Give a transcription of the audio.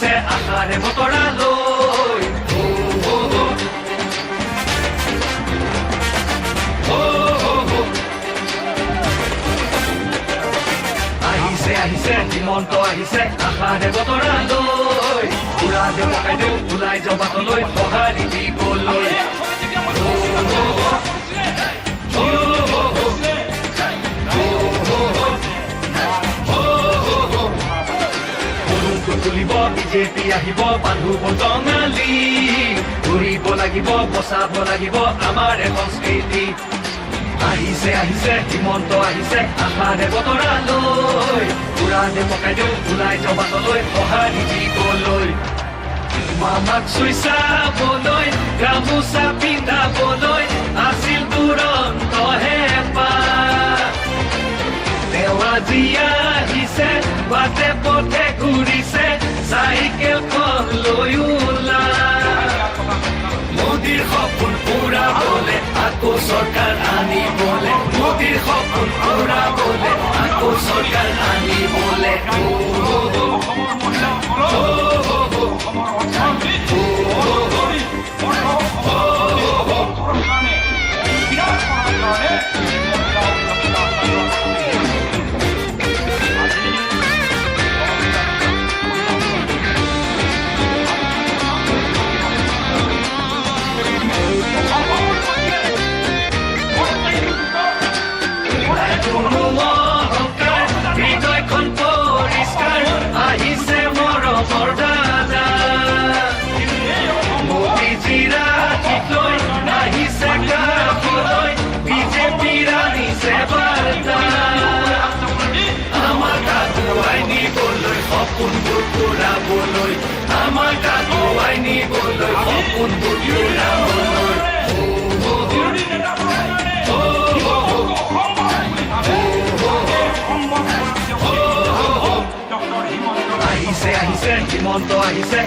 আহিছে আশাৰে বতৰা লৈ আহিছে হিমন্ত আহিছে আশাৰে বতৰা লৈ উৰা দেউ পকাই দেউ ওলাই যাওঁ বাটলৈ সঁহাৰি দিবলৈ তুলিব বিজেপি আহিব বান্ধুব টঙালি ঘূৰিব লাগিব বচাব লাগিব আমাৰ সংস্কৃতি আহিছে আহিছে হিমন্ত আহিছে আশাৰে বতৰা লৈ উৰা দেউ পকাই দেউ ওলাই যাওঁ বাটলৈ সঁহাৰি দিবলৈ মামাক চুই চাবলৈ গামোচা পিন্ধাবলৈ আছিল দুৰন্ত হেঁপাহ তেওঁ আজি আহিছে বাটে পথে ঘূৰিছে চাইকেলখন লৈ ওলাই মোদীৰ সপোন পুৰাবলে আকৌ চৰকাৰ আনিবলে মোদীৰ সপোন পুৰাবলে আকৌ চৰকাৰ আনিবলে সপোনবোৰ পুৰাবলৈ আমাৰ আগুৱাই নিবলৈ সপোনবোৰ পুৰাবলৈ আহিছে আহিছে হিমন্ত আহিছে